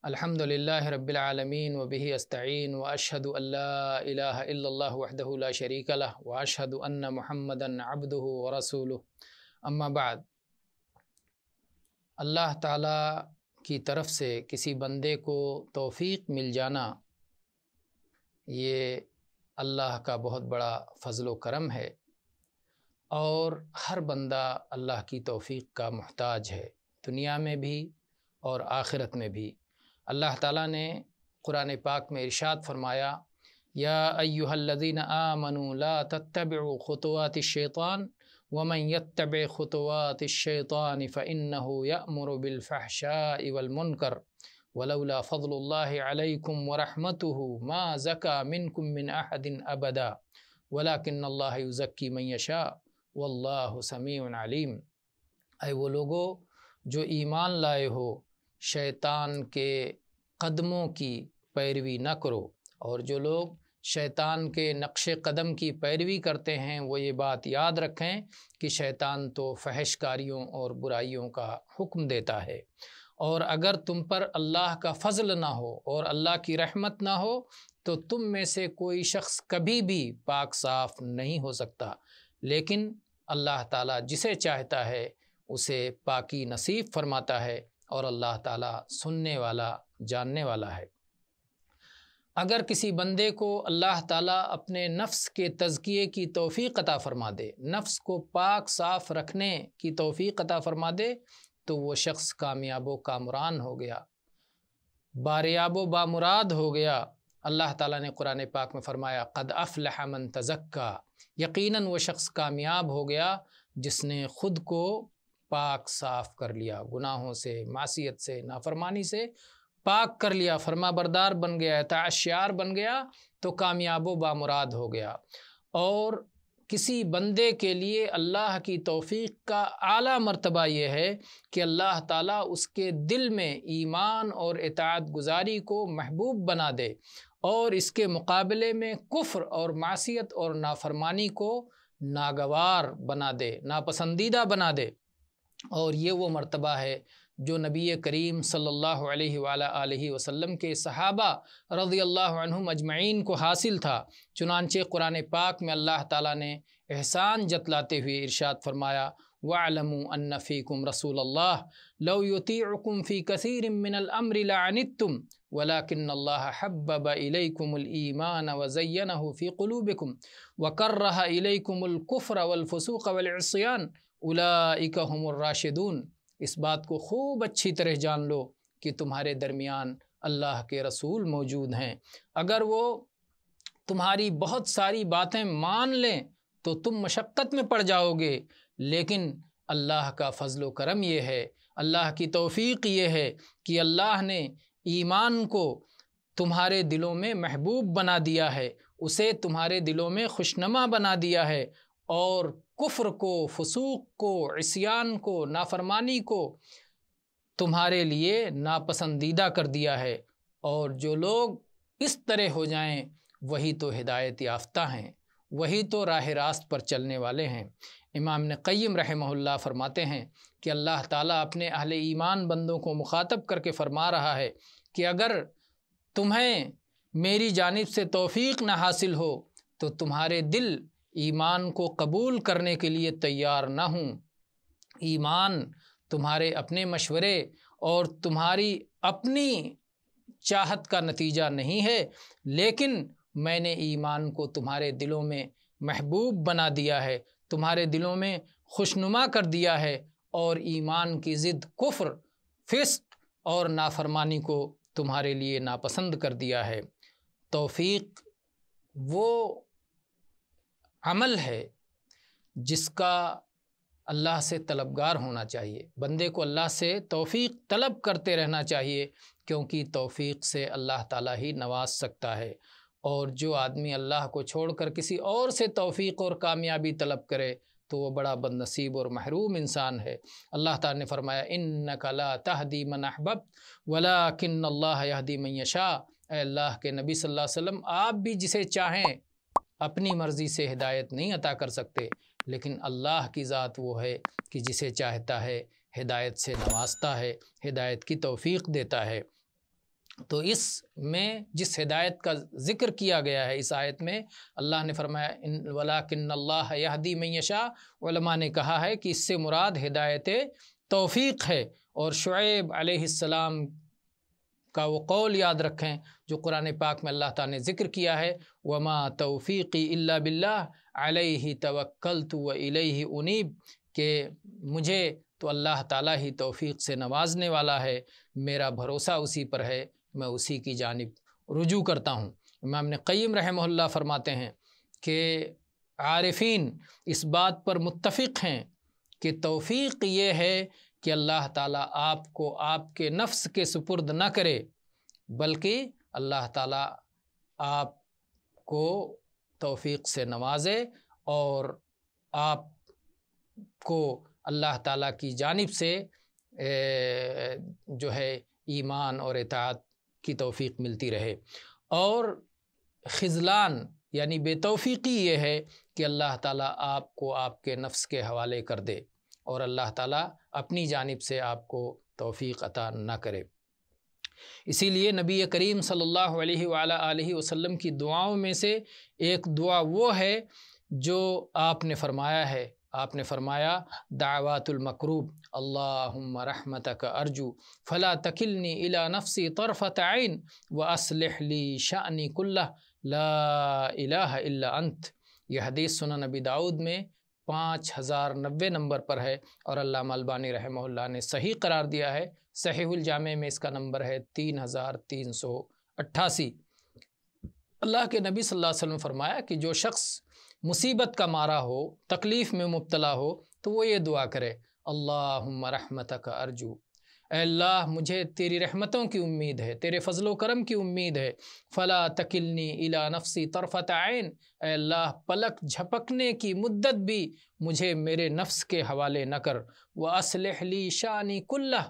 الحمدللہ رب العالمین وبہ استعین واشہد ان لا الہ الا اللہ وحدہ لا شریک لہ واشہد ان محمدا عبدہ ورسولہ اما بعد۔ اللہ تعالیٰ کی طرف سے کسی بندے کو توفیق مل جانا یہ اللہ کا بہت بڑا فضل و کرم ہے، اور ہر بندہ اللہ کی توفیق کا محتاج ہے، دنیا میں بھی اور آخرت میں بھی۔ اللہ تعالیٰ نے قرآن پاک میں ارشاد فرمایا، یا ایہا الذین آمنوا لا تتبعوا خطوات الشیطان ومن یتبع خطوات الشیطان فإنه یأمر بالفحشاء والمنکر ولولا فضل اللہ علیکم ورحمتہ ما زکا منکم من احد ابدا ولکن اللہ یزکی من یشاء واللہ سمیع علیم۔ اے وہ لوگو جو ایمان لائے ہو، شیطان کے قدموں کی پیروی نہ کرو، اور جو لوگ شیطان کے نقش قدم کی پیروی کرتے ہیں وہ یہ بات یاد رکھیں کہ شیطان تو فحش کاریوں اور برائیوں کا حکم دیتا ہے، اور اگر تم پر اللہ کا فضل نہ ہو اور اللہ کی رحمت نہ ہو تو تم میں سے کوئی شخص کبھی بھی پاک صاف نہیں ہو سکتا، لیکن اللہ تعالیٰ جسے چاہتا ہے اسے پاکی نصیب فرماتا ہے، اور اللہ تعالیٰ سننے والا جاننے والا ہے۔ اگر کسی بندے کو اللہ تعالیٰ اپنے نفس کے تزکیے کی توفیق عطا فرما دے، نفس کو پاک صاف رکھنے کی توفیق عطا فرما دے، تو وہ شخص کامیاب و کامران ہو گیا، باریاب و بامراد ہو گیا۔ اللہ تعالیٰ نے قرآن پاک میں فرمایا، قد افلح من تزکا، یقیناً وہ شخص کامیاب ہو گیا جس نے خود کو پاک صاف کر لیا، گناہوں سے، معصیت سے، نافرمانی سے پاک کر لیا، فرما بردار بن گیا، اطاعتشار بن گیا، تو کامیاب و بامراد ہو گیا۔ اور کسی بندے کے لیے اللہ کی توفیق کا اعلیٰ مرتبہ یہ ہے کہ اللہ تعالیٰ اس کے دل میں ایمان اور اطاعت گزاری کو محبوب بنا دے، اور اس کے مقابلے میں کفر اور معصیت اور نافرمانی کو ناگوار بنا دے، ناپسندیدہ بنا دے۔ اور یہ وہ مرتبہ ہے جو نبی کریم صلی اللہ علیہ وآلہ وسلم کے صحابہ رضی اللہ عنہم اجمعین کو حاصل تھا۔ چنانچہ قرآن پاک میں اللہ تعالیٰ نے احسان جتلاتے ہوئے ارشاد فرمایا، وَاعْلَمُوا أَنَّ فِيكُمْ رَسُولَ اللَّهِ لَوْ يُطِيعُكُمْ فِي كَثِيرٍ مِّنَ الْأَمْرِ لَعَنِتُّمْ وَلَكِنَّ اللَّهَ حَبَّبَ إِلَيْكُمُ الْإِيمَانَ وَزَيَّنَهُ فِي قُلُوبِكُمْ وَكَرَّهَ إِلَيْكُمُ الْكُفْرَ وَالْفُسُوقَ وَالْعِصْيَانَ أُولَئِكَ هُمُ الرَّاشِدُونَ۔ اس بات کو خوب اچھی طرح جان لو کہ تمہارے درمیان اللہ کے رسول موجود ہیں، اگر وہ تمہاری بہت ساری باتیں مان لیں تو تم مشقت میں پڑ جاؤ گے، لیکن اللہ کا فضل و کرم یہ ہے، اللہ کی توفیق یہ ہے کہ اللہ نے ایمان کو تمہارے دلوں میں محبوب بنا دیا ہے، اسے تمہارے دلوں میں خوشنما بنا دیا ہے، اور کفر کو، فسوق کو، عصیان کو، نافرمانی کو تمہارے لیے ناپسندیدہ کر دیا ہے۔ اور جو لوگ اس طرح ہو جائیں وہی تو ہدایت یافتہ ہیں، وہی تو راہ راست پر چلنے والے ہیں۔ امام ابن قیم رحمہ اللہ فرماتے ہیں کہ اللہ تعالیٰ اپنے اہل ایمان بندوں کو مخاطب کر کے فرما رہا ہے کہ اگر تمہیں میری جانب سے توفیق نہ حاصل ہو تو تمہارے دل ایمان کو قبول کرنے کے لیے تیار نہ ہوں۔ ایمان تمہارے اپنے مشورے اور تمہاری اپنی چاہت کا نتیجہ نہیں ہے، لیکن میں نے ایمان کو تمہارے دلوں میں محبوب بنا دیا ہے، تمہارے دلوں میں خوشنما کر دیا ہے، اور ایمان کی ضد کفر، فسق اور نافرمانی کو تمہارے لیے ناپسند کر دیا ہے۔ توفیق وہ عمل ہے جس کا اللہ سے طلبگار ہونا چاہیے، بندے کو اللہ سے توفیق طلب کرتے رہنا چاہیے، کیونکہ توفیق سے اللہ تعالیٰ ہی نواز سکتا ہے، اور جو آدمی اللہ کو چھوڑ کر کسی اور سے توفیق اور کامیابی طلب کرے تو وہ بڑا بد نصیب اور محروم انسان ہے۔ اللہ تعالیٰ نے فرمایا، اِنَّكَ لَا تَهْدِي مَنْ أَحْبَبْتَ وَلَكِنَّ اللَّهَ يَهْدِي مَنْ يَشَاءُ۔ اے اللہ کے نبی صلی اللہ علیہ وسلم، آپ بھی جسے چاہیں اپنی مرضی سے ہدایت نہیں عطا کر سکتے، لیکن اللہ کی ذات وہ ہے کہ جسے چاہتا ہے ہدایت سے نوازتا ہے، ہدایت کی توفیق دیتا ہے۔ تو اس میں جس ہدایت کا ذکر کیا گیا ہے اس آیت میں، اللہ نے فرمایا وَلَٰكِنَّ اللَّهَ يَهْدِي مَن يَشَاءُ، علماء نے کہا ہے کہ اس سے مراد ہدایت توفیق ہے۔ اور شعیب علیہ السلام کا وہ قول یاد رکھیں جو قرآن پاک میں اللہ تعالیٰ نے ذکر کیا ہے، وَمَا تَوْفِيقِي إِلَّا بِاللَّهِ عَلَيْهِ تَوَكَّلْتُ وَإِلَيْهِ أُنِيبُ، کہ مجھے تو اللہ تعالیٰ ہی توفیق سے نوازنے والا ہے، میرا بھروسہ اسی پر ہے، میں اسی کی جانب رجوع کرتا ہوں۔ امام ابن قیم رحمہ اللہ فرماتے ہیں کہ عارفین اس بات پر متفق ہیں کہ توفیق یہ ہے کہ اللہ تعالیٰ آپ کو آپ کے نفس کے سپرد نہ کرے، بلکہ اللہ تعالیٰ آپ کو توفیق سے نوازے اور آپ کو اللہ تعالیٰ کی جانب سے جو ہے ایمان اور اطاعت کی توفیق ملتی رہے۔ اور خذلان یعنی بے توفیقی یہ ہے کہ اللہ تعالیٰ آپ کو آپ کے نفس کے حوالے کر دے اور اللہ تعالیٰ اپنی جانب سے آپ کو توفیق عطا نہ کرے۔ اسی لیے نبی کریم صلی اللہ علیہ وآلہ وسلم کی دعاؤں میں سے ایک دعا وہ ہے جو آپ نے فرمایا ہے، آپ نے فرمایا دعوات المکروب اللہم رحمتک ارجو فلا تکلنی الی نفسی طرفۃ عین واصلح لی شأنی کلہ لا الہ الا انت۔ یہ حدیث سنن نبی داؤد میں 5090 نمبر پر ہے اور علامہ البانی رحمہ اللہ نے صحیح قرار دیا ہے۔ صحیح الجامع میں اس کا نمبر ہے 3388۔ اللہ کے نبی صلی اللہ علیہ وسلم فرمایا کہ جو شخص مصیبت کا مارا ہو، تکلیف میں مبتلا ہو، تو وہ یہ دعا کرے اللہم رحمتک ارجو، اے اللہ مجھے تیری رحمتوں کی امید ہے، تیرے فضل و کرم کی امید ہے، فلا تکلنی الی نفسی طرفۃ عین، اے اللہ پلک جھپکنے کی مدت بھی مجھے میرے نفس کے حوالے نہ کر، واصلح لی شأنی کلہ،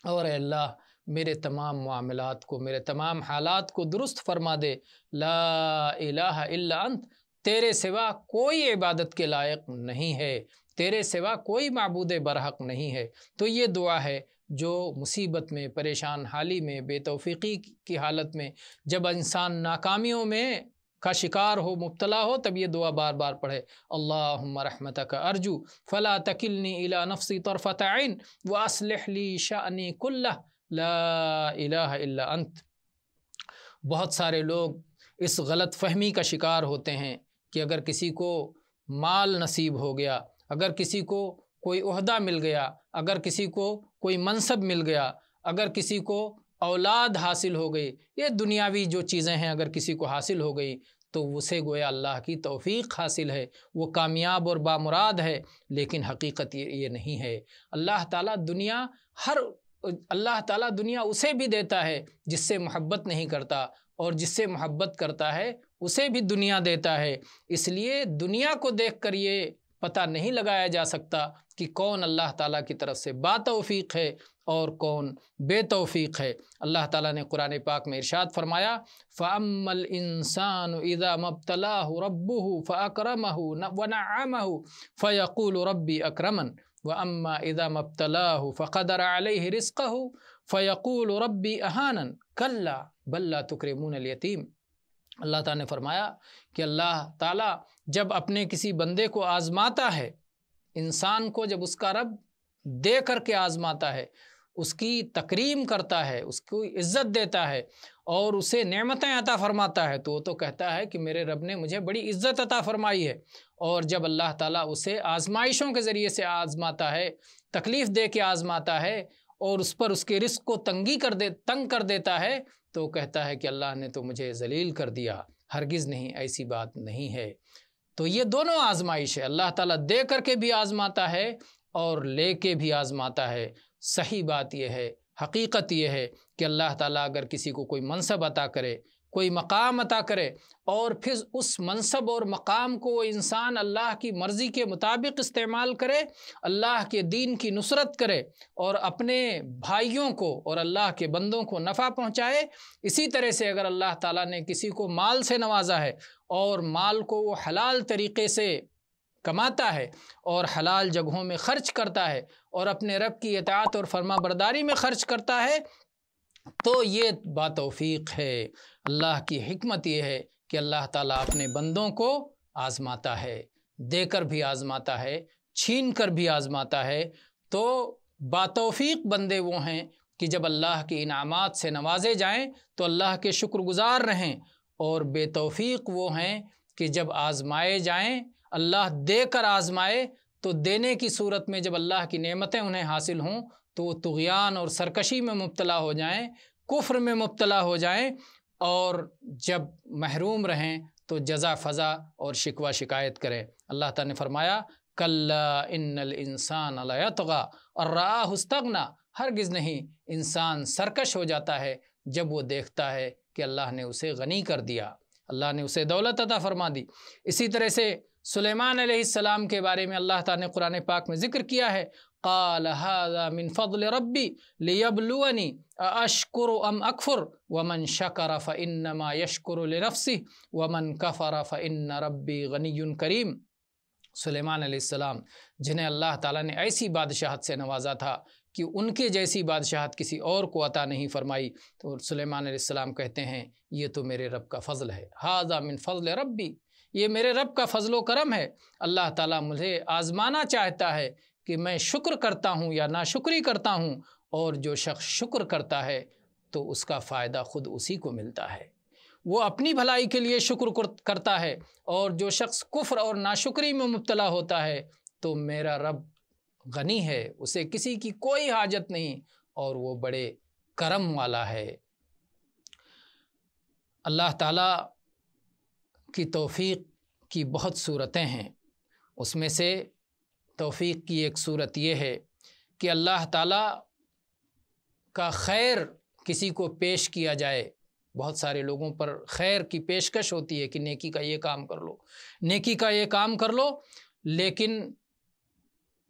اور اے اللہ میرے تمام معاملات کو، میرے تمام حالات کو درست فرما دے، لا الہ الا انت، تیرے سوا کوئی عبادت کے لائق نہیں ہے، تیرے سوا کوئی معبود برحق نہیں ہے۔ تو یہ دعا ہے جو مصیبت میں، پریشان حالی میں، بے توفیقی کی حالت میں، جب انسان ناکامیوں میں کا شکار ہو، مبتلا ہو، تب یہ دعا بار بار پڑھے اللہم رحمتک ارجو فلا تکلنی الی نفسی طرفۃ عین واصلح لی شأنی کلہ لا الہ الا انت۔ بہت سارے لوگ اس غلط فہمی کا شکار ہوتے ہیں کہ اگر کسی کو مال نصیب ہو گیا، اگر کسی کو کوئی عہدہ مل گیا، اگر کسی کو کوئی منصب مل گیا، اگر کسی کو اولاد حاصل ہو گئی، یہ دنیاوی جو چیزیں ہیں اگر کسی کو حاصل ہو گئی تو اسے گویا اللہ کی توفیق حاصل ہے، وہ کامیاب اور بامراد ہے، لیکن حقیقت یہ نہیں ہے۔ اللہ تعالیٰ دنیا اسے بھی دیتا ہے جس سے محبت نہیں کرتا، اور جس سے محبت کرتا ہے اسے بھی دنیا دیتا ہے۔ اس لیے دنیا کو دیکھ کر یہ پتہ نہیں لگایا جا سکتا کہ کون اللہ تعالیٰ کی طرف سے با توفیق ہے اور کون بے توفیق ہے۔ اللہ تعالیٰ نے قرآن پاک میں ارشاد فرمایا فَأَمَّا الْإِنسَانُ إِذَا مَا ابْتَلَاهُ رَبُّهُ فَأَكْرَمَهُ وَنَعَّمَهُ فَيَقُولُ رَبِّي أَكْرَمَنِ وَأَمَّا إِذَا مَا ابْتَلَاهُ فَقَدَرَ عَلَيْهِ رِزْقَهُ فَيَقُولُ رَبِّي أَهَانَنِ كَلَّا بَل لَّا تُكْرِمُونَ الْيَتِيمَ۔ اللہ تعالیٰ نے فرمایا کہ اللہ تعالیٰ جب اپنے کسی بندے کو آزماتا ہے، انسان کو جب اس کا رب دے کر کے آزماتا ہے، اس کی تکریم کرتا ہے، اس کو عزت دیتا ہے اور اسے نعمتیں عطا فرماتا ہے، تو وہ تو کہتا ہے کہ میرے رب نے مجھے بڑی عزت عطا فرمائی ہے۔ اور جب اللہ تعالیٰ اسے آزمائشوں کے ذریعے سے آزماتا ہے، تکلیف دے کے آزماتا ہے اور اس پر اس کے رزق کو تنگ کر دیتا ہے، تو کہتا ہے کہ اللہ نے تو مجھے ذلیل کر دیا۔ ہرگز نہیں، ایسی بات نہیں ہے۔ تو یہ دونوں آزمائش ہے، اللہ تعالیٰ دے کر کے بھی آزماتا ہے اور لے کے بھی آزماتا ہے۔ صحیح بات یہ ہے، حقیقت یہ ہے کہ اللہ تعالیٰ اگر کسی کو کوئی منصب عطا کرے، کوئی مقام عطا کرے، اور پھر اس منصب اور مقام کو وہ انسان اللہ کی مرضی کے مطابق استعمال کرے، اللہ کے دین کی نصرت کرے اور اپنے بھائیوں کو اور اللہ کے بندوں کو نفع پہنچائے، اسی طرح سے اگر اللہ تعالیٰ نے کسی کو مال سے نوازا ہے اور مال کو وہ حلال طریقے سے کماتا ہے اور حلال جگہوں میں خرچ کرتا ہے اور اپنے رب کی اطاعت اور فرما برداری میں خرچ کرتا ہے، تو یہ باتوفیق ہے۔ اللہ کی حکمت یہ ہے کہ اللہ تعالیٰ اپنے بندوں کو آزماتا ہے، دے کر بھی آزماتا ہے، چھین کر بھی آزماتا ہے۔ تو باتوفیق بندے وہ ہیں کہ جب اللہ کے انعامات سے نوازے جائیں تو اللہ کے شکر گزار رہیں، اور بے توفیق وہ ہیں کہ جب آزمائے جائیں، اللہ دے کر آزمائے تو دینے کی صورت میں جب اللہ کی نعمتیں انہیں حاصل ہوں تو وہ طغیان اور سرکشی میں مبتلا ہو جائیں، کفر میں مبتلا ہو جائیں، اور جب محروم رہیں تو جزا فضا اور شکوہ شکایت کریں۔ اللہ تعالیٰ نے فرمایا کلا ان الانسان لیطغی ان رآہ استغنی، ہرگز نہیں، انسان سرکش ہو جاتا ہے جب وہ دیکھتا ہے کہ اللہ نے اسے غنی کر دیا، اللہ نے اسے دولت عطا فرما دی۔ اسی طرح سے سلیمان علیہ السلام کے بارے میں اللہ تعالیٰ نے قرآن پاک میں ذکر کیا ہے، قال هذا من فضل ربی لیبلونی اشکر ام اکفر ومن شکر فانما یشکر لنفسہ ومن کفر فان ربی غنی کریم۔ سلیمان علیہ السلام جنہیں اللہ تعالیٰ نے ایسی بادشاہت سے نوازا تھا کہ ان کے جیسی بادشاہت کسی اور کو عطا نہیں فرمائی، تو سلیمان علیہ السلام کہتے ہیں یہ تو میرے رب کا فضل ہے، ھذا من فضل ربی، یہ میرے رب کا فضل و کرم ہے۔ اللہ تعالیٰ مجھے آزمانا چاہتا ہے کہ میں شکر کرتا ہوں یا ناشکری کرتا ہوں، اور جو شخص شکر کرتا ہے تو اس کا فائدہ خود اسی کو ملتا ہے، وہ اپنی بھلائی کے لیے شکر کرتا ہے، اور جو شخص کفر اور ناشکری میں مبتلا ہوتا ہے تو میرا رب غنی ہے، اسے کسی کی کوئی حاجت نہیں، اور وہ بڑے کرم والا ہے۔ اللہ تعالیٰ کی توفیق کی بہت صورتیں ہیں، اس میں سے توفیق کی ایک صورت یہ ہے کہ اللہ تعالیٰ کا خیر کسی کو پیش کیا جائے۔ بہت سارے لوگوں پر خیر کی پیشکش ہوتی ہے کہ نیکی کا یہ کام کر لو، نیکی کا یہ کام کر لو، لیکن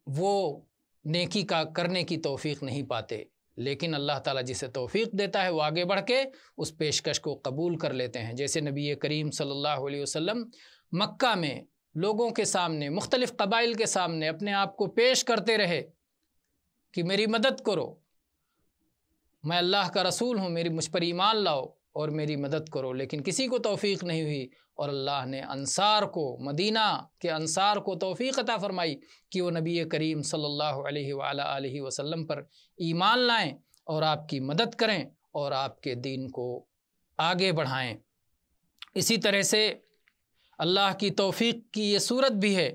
وہ نیکی کا کرنے کی توفیق نہیں پاتے، لیکن اللہ تعالیٰ جسے توفیق دیتا ہے وہ آگے بڑھ کے اس پیشکش کو قبول کر لیتے ہیں۔ جیسے نبی کریم صلی اللہ علیہ وسلم مکہ میں لوگوں کے سامنے، مختلف قبائل کے سامنے اپنے آپ کو پیش کرتے رہے کہ میری مدد کرو، میں اللہ کا رسول ہوں، مجھ پر ایمان لاؤ اور میری مدد کرو، لیکن کسی کو توفیق نہیں ہوئی، اور اللہ نے انصار کو، مدینہ کے انصار کو توفیق عطا فرمائی کہ وہ نبی کریم صلی اللہ علیہ وآلہ وسلم پر ایمان لائیں اور آپ کی مدد کریں اور آپ کے دین کو آگے بڑھائیں۔ اسی طرح سے اللہ کی توفیق کی یہ صورت بھی ہے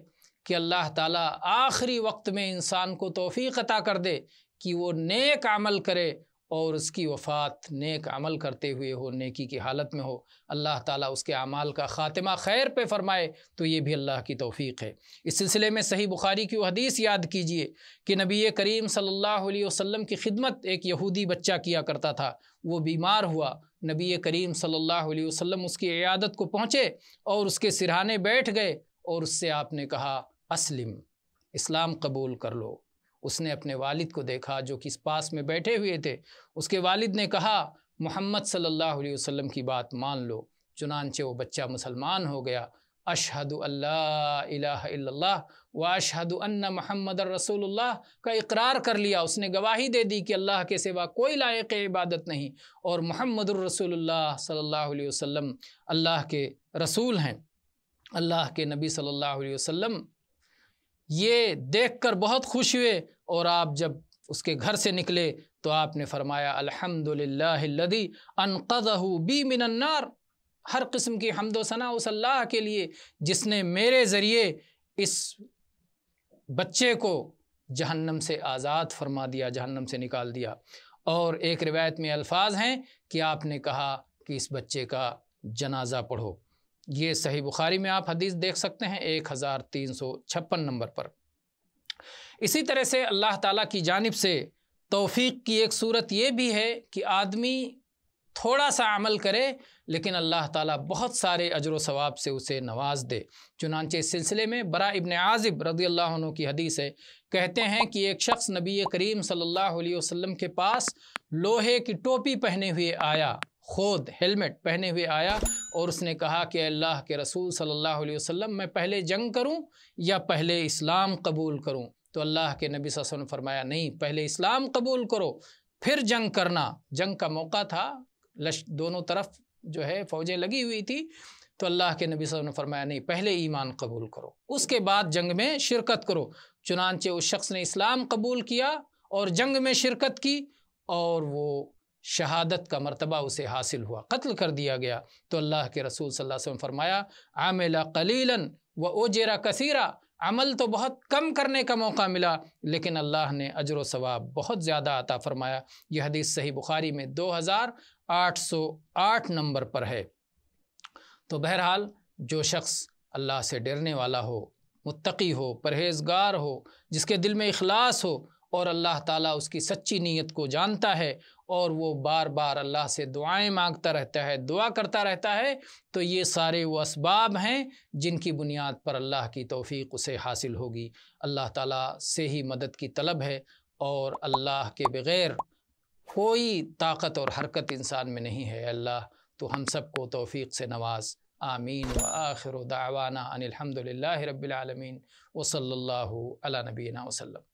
کہ اللہ تعالیٰ آخری وقت میں انسان کو توفیق عطا کر دے کہ وہ نیک عمل کرے اور اس کی وفات نیک عمل کرتے ہوئے ہو، نیکی کی حالت میں ہو، اللہ تعالیٰ اس کے اعمال کا خاتمہ خیر پہ فرمائے، تو یہ بھی اللہ کی توفیق ہے۔ اس سلسلے میں صحیح بخاری کی وہ حدیث یاد کیجئے کہ نبی کریم صلی اللہ علیہ وسلم کی خدمت ایک یہودی بچہ کیا کرتا تھا، وہ بیمار ہوا، نبی کریم صلی اللہ علیہ وسلم اس کی عیادت کو پہنچے اور اس کے سرہانے بیٹھ گئے، اور اس سے آپ نے کہا اسلم، اسلام قبول کر لو۔ اس نے اپنے والد کو دیکھا جو کہ اس پاس میں بیٹھے ہوئے تھے، اس کے والد نے کہا محمد صلی اللہ علیہ وسلم کی بات مان لو، چنانچہ وہ بچہ مسلمان ہو گیا۔ اشہد اللہ الہ الا اللہ و اشہد ان محمد رسول اللہ کا اقرار کر لیا، اس نے گواہی دے دی کہ اللہ کے سوا کوئی لائق عبادت نہیں، اور محمد الرسول اللہ صلی اللہ علیہ وسلم اللہ کے رسول ہیں، اللہ کے نبی صلی اللہ علیہ وسلم یہ دیکھ کر بہت خوش ہوئے، اور آپ جب اس کے گھر سے نکلے تو آپ نے فرمایا الحمدللہ الذی انقذہ بی من النار، ہر قسم کی حمد و ثنا اس اللہ کے لیے جس نے میرے ذریعے اس بچے کو جہنم سے آزاد فرما دیا، جہنم سے نکال دیا۔ اور ایک روایت میں الفاظ ہیں کہ آپ نے کہا کہ اس بچے کا جنازہ پڑھو۔ یہ صحیح بخاری میں آپ حدیث دیکھ سکتے ہیں 1356 نمبر پر۔ اسی طرح سے اللہ تعالیٰ کی جانب سے توفیق کی ایک صورت یہ بھی ہے کہ آدمی تھوڑا سا عمل کرے لیکن اللہ تعالیٰ بہت سارے اجر و ثواب سے اسے نواز دے۔ چنانچہ اس سلسلے میں برا ابن عازب رضی اللہ عنہ کی حدیث ہے، کہتے ہیں کہ ایک شخص نبی کریم صلی اللہ علیہ وسلم کے پاس لوہے کی ٹوپی پہنے ہوئے آیا، خود ہیلمٹ پہنے ہوئے آیا، اور اس نے کہا کہ اللہ کے رسول صلی اللہ علیہ وسلم میں پہلے جنگ کروں یا پہلے اسلام قبول کروں؟ تو اللہ کے نبی صلی اللہ علیہ وسلم نے فرمایا نہیں، پہلے اسلام قبول کرو، پھر جنگ کرنا، جنگ کا موقع تھا، دونوں طرف جو ہے فوجیں لگی ہوئی تھی، تو اللہ کے نبی صلی اللہ علیہ وسلم نے فرمایا نہیں، پہلے ایمان قبول کرو، اس کے بعد جنگ میں شرکت کرو۔ چنانچہ اس شخص نے اسلام قبول کیا اور جنگ میں شرکت کی، اور وہ شہادت کا مرتبہ اسے حاصل ہوا، قتل کر دیا گیا۔ تو اللہ کے رسول صلی اللہ علیہ وسلم فرمایا عامل قلیلا و اجر کثیرا، عمل تو بہت کم کرنے کا موقع ملا، لیکن اللہ نے اجر و ثواب بہت زیادہ عطا فرمایا۔ یہ حدیث صحیح بخاری میں 2808 نمبر پر ہے۔ تو بہرحال جو شخص اللہ سے ڈرنے والا ہو، متقی ہو، پرہیزگار ہو، جس کے دل میں اخلاص ہو، اور اللہ تعالیٰ اس کی سچی نیت کو جانتا ہے، اور وہ بار بار اللہ سے دعائیں مانگتا رہتا ہے، دعا کرتا رہتا ہے، تو یہ سارے وہ اسباب ہیں جن کی بنیاد پر اللہ کی توفیق اسے حاصل ہوگی۔ اللہ تعالیٰ سے ہی مدد کی طلب ہے، اور اللہ کے بغیر کوئی طاقت اور حرکت انسان میں نہیں ہے۔ اللہ تو ہم سب کو توفیق سے نواز، آمین۔ وآخر دعوانا ان الحمد للہ رب العالمین، وصلی اللہ علی نبینا وسلم۔